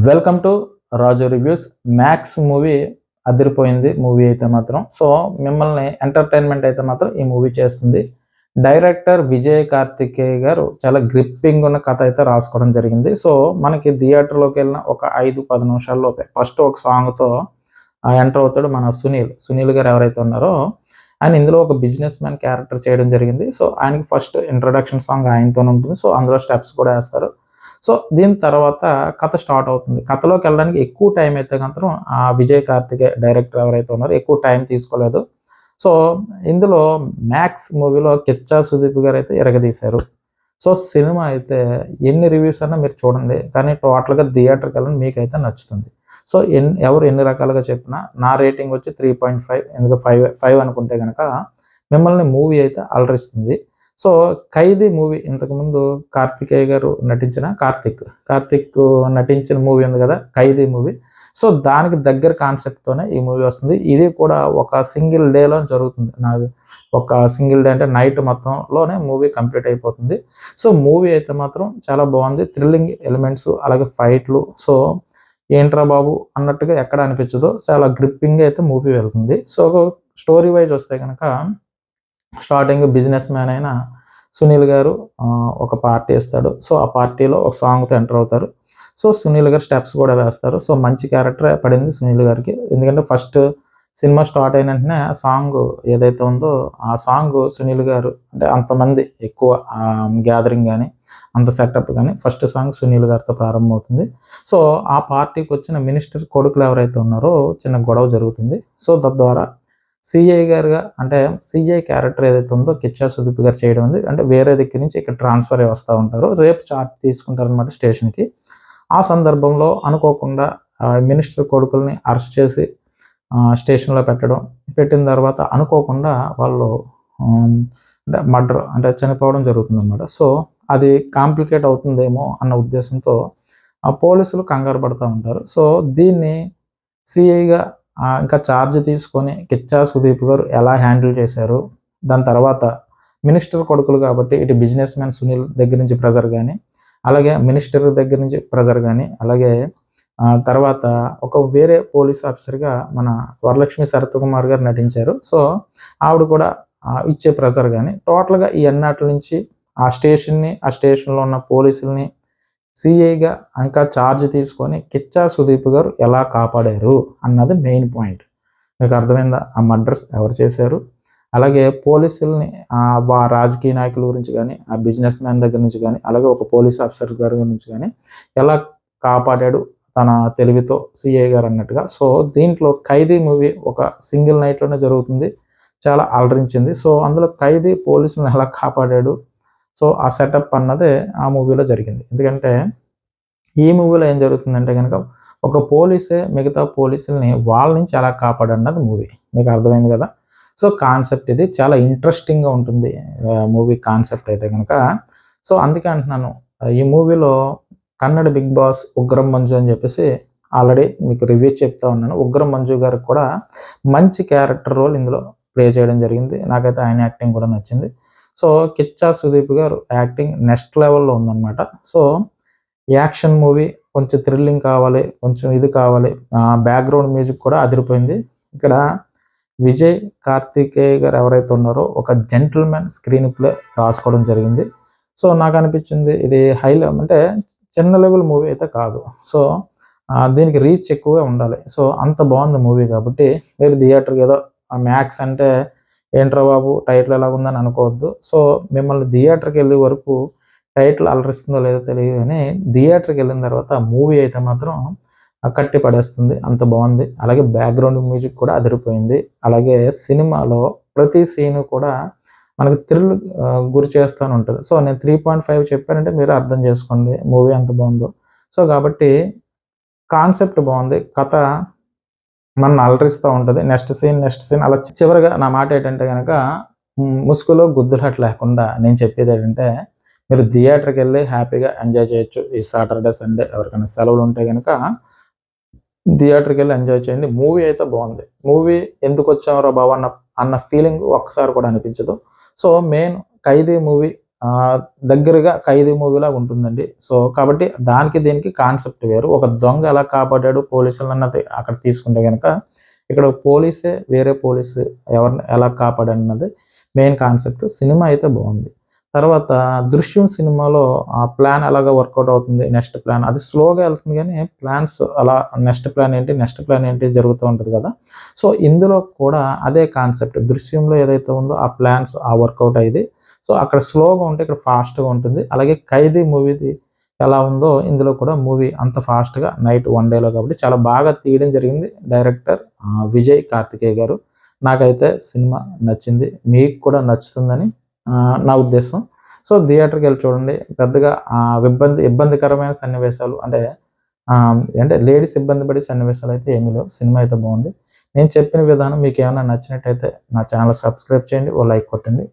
Welcome to Raju reviews. Max movie అదిరిపోయింది. Movie అయితే మాత్రం సో మిమ్మల్ని ఎంటర్టైన్మెంట్ అయితే మాత్రం ఈ మూవీ చేస్తుంది. డైరెక్టర్ విజయ్ కార్తికేయ గారు చాలా గ్రిప్పింగ్ ఉన్న కథ అయితే రాసుకోవడం జరిగింది. సో మనకి థియేటర్లోకి వెళ్ళిన ఒక 5-10 నిమిషాల్లోపే ఫస్ట్ ఒక సాంగ్తో ఎంటర్ అవుతాడు మన సునీల్ గారు ఎవరైతే ఉన్నారో ఆయన ఇందులో ఒక బిజినెస్ మ్యాన్ క్యారెక్టర్ చేయడం జరిగింది. సో ఆయనకి ఫస్ట్ ఇంట్రొడక్షన్ సాంగ్ ఆయనతోనే ఉంటుంది. సో అందులో స్టెప్స్ కూడా వేస్తారు. సో దీని తర్వాత కథ స్టార్ట్ అవుతుంది. కథలోకి వెళ్ళడానికి ఎక్కువ టైం అయితే మాత్రం ఆ విజయ్ కార్తికేయ డైరెక్టర్ ఎవరైతే ఉన్నారో ఎక్కువ టైం తీసుకోలేదు. సో ఇందులో మ్యాక్స్ మూవీలో కిచ్చా సుదీప్ గారు అయితే ఎరగదీశారు. సో సినిమా అయితే ఎన్ని రివ్యూస్ అన్నా మీరు చూడండి, కానీ టోటల్గా థియేటర్కి వెళ్ళండి, మీకైతే నచ్చుతుంది. సో ఎవరు ఎన్ని రకాలుగా చెప్పినా నా రేటింగ్ వచ్చి 3.5. ఎందుకు 5 అనుకుంటే కనుక మిమ్మల్ని మూవీ అయితే అలరిస్తుంది. సో 'ఖైదీ' మూవీ ఇంతకుముందు కార్తికేయ గారు నటించిన కార్తిక్ నటించిన మూవీ ఉంది కదా 'ఖైదీ' మూవీ. సో దానికి దగ్గర కాన్సెప్ట్తోనే ఈ మూవీ వస్తుంది. ఇది కూడా ఒక సింగిల్ డేలో జరుగుతుంది. నాది ఒక సింగిల్ డే అంటే నైట్ మొత్తంలోనే మూవీ కంప్లీట్ అయిపోతుంది. సో మూవీ అయితే మాత్రం చాలా బాగుంది. థ్రిల్లింగ్ ఎలిమెంట్స్ అలాగే ఫైట్లు. సో ఏంట్రా బాబు అన్నట్టుగా ఎక్కడ అనిపించదు. చాలా గ్రిప్పింగ్ అయితే మూవీ వెళ్తుంది. సో స్టోరీ వైజ్ వస్తే కనుక స్టార్టింగ్ బిజినెస్ మ్యాన్ అయిన సునీల్ గారు ఒక పార్టీ ఇస్తాడు. సో ఆ పార్టీలో ఒక సాంగ్తో ఎంటర్ అవుతారు. సో సునీల్ గారు స్టెప్స్ కూడా వేస్తారు. సో మంచి క్యారెక్టర్ పడింది సునీల్ గారికి. ఎందుకంటే ఫస్ట్ సినిమా స్టార్ట్ అయిన వెంటనే ఆ సాంగ్ ఏదైతే ఉందో ఆ సాంగ్ సునీల్ గారు అంటే అంతమంది ఎక్కువ గ్యాదరింగ్ కానీ అంత సెటప్ కానీ ఫస్ట్ సాంగ్ సునీల్ గారితో ప్రారంభమవుతుంది. సో ఆ పార్టీకి వచ్చిన మినిస్టర్ కొడుకులు ఎవరైతే ఉన్నారో చిన్న గొడవ జరుగుతుంది. సో తద్వారా సిఐ గారుగా అంటే సిఐ క్యారెక్టర్ ఏదైతే ఉందో కిచ్చా సుదీప్ గారు చేయడం ఉంది. అంటే వేరే దగ్గర నుంచి ఇక్కడ ట్రాన్స్ఫర్ అయ్యి వస్తూ ఉంటారు. రేపు చార్జ్ తీసుకుంటారనమాట స్టేషన్కి. ఆ సందర్భంలో అనుకోకుండా మినిస్టర్ కొడుకుల్ని అరెస్ట్ చేసి స్టేషన్లో పెట్టిన తర్వాత అనుకోకుండా వాళ్ళు అంటే మర్డర్ అంటే చనిపోవడం జరుగుతుందన్నమాట. సో అది కాంప్లికేట్ అవుతుందేమో అన్న ఉద్దేశంతో ఆ పోలీసులు కంగారు పడుతూ ఉంటారు. సో దీన్ని సిఐగా ఇంకా ఛార్జ్ తీసుకొని కిచ్చా సుదీప్ గారు ఎలా హ్యాండిల్ చేశారు, దాని తర్వాత మినిస్టర్ కొడుకులు కాబట్టి ఇటు బిజినెస్ మ్యాన్ సునీల్ దగ్గర నుంచి ప్రెజర్ కానీ అలాగే మినిస్టర్ దగ్గర నుంచి ప్రెజర్ కానీ అలాగే తర్వాత ఒక వేరే పోలీస్ ఆఫీసర్గా మన వరలక్ష్మి శరత్కుమార్ గారు నటించారు. సో ఆవిడ కూడా ఇచ్చే ప్రెజర్ కానీ టోటల్గా ఈ అన్నిటి నుంచి ఆ స్టేషన్లో ఉన్న పోలీసుల్ని సిఐగా ఇంకా ఛార్జ్ తీసుకొని కిచ్చా సుదీప్ గారు ఎలా కాపాడారు అన్నది మెయిన్ పాయింట్. మీకు అర్థమైందా? ఆ మర్డర్స్ ఎవరు చేశారు, అలాగే పోలీసుల్ని రాజకీయ నాయకుల గురించి కానీ ఆ బిజినెస్ మ్యాన్ దగ్గర నుంచి కానీ అలాగే ఒక పోలీస్ ఆఫీసర్ గారి నుంచి కానీ ఎలా కాపాడాడు తన తెలివితో సిఐ గారు అన్నట్టుగా. సో దీంట్లో 'ఖైదీ' మూవీ ఒక సింగిల్ నైట్లోనే జరుగుతుంది. చాలా అలరించింది. సో అందులో ఖైదీ పోలీసులను ఎలా కాపాడాడు, సో ఆ సెటప్ అన్నదే ఆ మూవీలో జరిగింది. ఎందుకంటే ఈ మూవీలో ఏం జరుగుతుందంటే కనుక ఒక పోలీసే మిగతా పోలీసుల్ని వాళ్ళ నుంచి ఎలా కాపాడన్నది మూవీ. మీకు అర్థమైంది కదా. సో కాన్సెప్ట్ ఇది చాలా ఇంట్రెస్టింగ్గా ఉంటుంది మూవీ కాన్సెప్ట్ అయితే కనుక. సో అందుకే అంటున్నాను ఈ మూవీలో కన్నడ బిగ్ బాస్ ఉగ్రం మంజు అని చెప్పేసి ఆల్రెడీ మీకు రివ్యూ చెప్తా ఉన్నాను. ఉగ్రం మంజు గారికి కూడా మంచి క్యారెక్టర్ రోల్ ఇందులో ప్లే చేయడం జరిగింది. నాకైతే ఆయన యాక్టింగ్ కూడా నచ్చింది. సో కిచ్చా సుదీప్ గారు యాక్టింగ్ నెక్స్ట్ లెవెల్లో ఉందన్నమాట. సో యాక్షన్ మూవీ, కొంచెం థ్రిల్లింగ్ కావాలి, కొంచెం ఇది కావాలి, బ్యాక్గ్రౌండ్ మ్యూజిక్ కూడా అదిరిపోయింది. ఇక్కడ విజయ్ కార్తికేయ గారు ఎవరైతే ఉన్నారో ఒక జెంటిల్మెన్ స్క్రీన్ ప్లే రాసుకోవడం జరిగింది. సో నాకు అనిపించింది ఇది అంటే చిన్న లెవెల్ మూవీ అయితే కాదు. సో దీనికి రీచ్ ఎక్కువగా ఉండాలి. సో అంత బాగుంది మూవీ. కాబట్టి మీరు థియేటర్కి ఏదో మ్యాక్స్ అంటే ఏంట్రా బాబు టైటిల్ ఎలా ఉందని అనుకోవద్దు. సో మిమ్మల్ని థియేటర్కి వెళ్ళే వరకు టైటిల్ అలరిస్తుందో లేదో తెలియదు, కానీ థియేటర్కి వెళ్ళిన తర్వాత మూవీ అయితే మాత్రం కట్టి పడేస్తుంది. అంత బాగుంది. అలాగే బ్యాక్గ్రౌండ్ మ్యూజిక్ కూడా అదిరిపోయింది. అలాగే సినిమాలో ప్రతి సీను కూడా మనకు థ్రిల్ గురి చేస్తూనే ఉంటుంది. సో నేను 3.5 చెప్పానంటే మీరు అర్థం చేసుకోండి మూవీ ఎంత బాగుందో. సో కాబట్టి కాన్సెప్ట్ బాగుంది, కథ మన అలరిస్తూ ఉంటుంది. నెక్స్ట్ సీన్ అలా చివరిగా నా మాట ఏంటంటే కనుక ముసుగులో గుద్దులాట లేకుండా నేను చెప్పేది ఏంటంటే మీరు థియేటర్కి వెళ్ళి హ్యాపీగా ఎంజాయ్ చేయొచ్చు. ఈ సాటర్డే సండే ఎవరికైనా సెలవులు ఉంటే కనుక థియేటర్కి వెళ్ళి ఎంజాయ్ చేయండి. మూవీ అయితే బాగుంది. మూవీ ఎందుకు వచ్చామరా బాబు అన్న ఫీలింగ్ ఒక్కసారి కూడా అనిపించదు. సో మెయిన్ 'ఖైదీ' మూవీ దగ్గరగా 'ఖైదీ' మూవీలాగా ఉంటుందండి. సో, కాబట్టి దానికి దీనికి కాన్సెప్ట్ వేరు. ఒక దొంగ ఎలా కాపాడాడు పోలీసులన్నది అక్కడ తీసుకుంటే గనక, ఇక్కడ పోలీసే వేరే పోలీసు ఎవరిని ఎలా కాపాడాడన్నది మెయిన్ కాన్సెప్ట్. సినిమా అయితే బావుంది. తర్వాత 'దృశ్యం' సినిమాలో ఆ ప్లాన్ ఎలాగా వర్కౌట్ అవుతుంది. నెక్స్ట్ ప్లాన్ అది స్లోగా ఎళ్తుంది గానీ, ప్లాన్స్ అలా నెక్స్ట్ ప్లాన్ ఏంటి, నెక్స్ట్ ప్లాన్ ఏంటి జరుగుతూ ఉంటది కదా! సో, ఇందులో కూడా అదే కాన్సెప్ట్. 'దృశ్యంలో' ఏదైతే ఉందో ఆ ప్లాన్స్ వర్కౌట్ అయ్యేది. సో, అక్కడ స్లోగా ఉంటే ఇక్కడ ఫాస్ట్‌గా ఉంటుంది. అలాగే 'ఖైదీ' మూవీది ఎలా ఉందో ఇందులో కూడా మూవీ అంత ఫాస్ట్‌గా నైట్ వన్ డేలో కాబట్టి చాలా బాగా తీయడం జరిగింది. డైరెక్టర్ విజయ్ కార్తికేయ గారు. నాకైతే సినిమా నచ్చింది. మీకు కూడా నచ్చుతుందని నా ఉద్దేశం. సో, థియేటర్‌కెళ్ళి చూడండి. పెద్దగా ఇబ్బందికరమైన సన్నివేశాలు అంటే లేడీస్ ఇబ్బంది పడే సన్నివేశాలయితే ఏమీ లేవు. సినిమా అయితే బావుంది. నేను చెప్పిన విధానం మీకేమన్నా నచ్చినట్టయితే నా ఛానెల్ సబ్స్క్రైబ్ చేయండి. ఓ లైక్ కొట్టండి.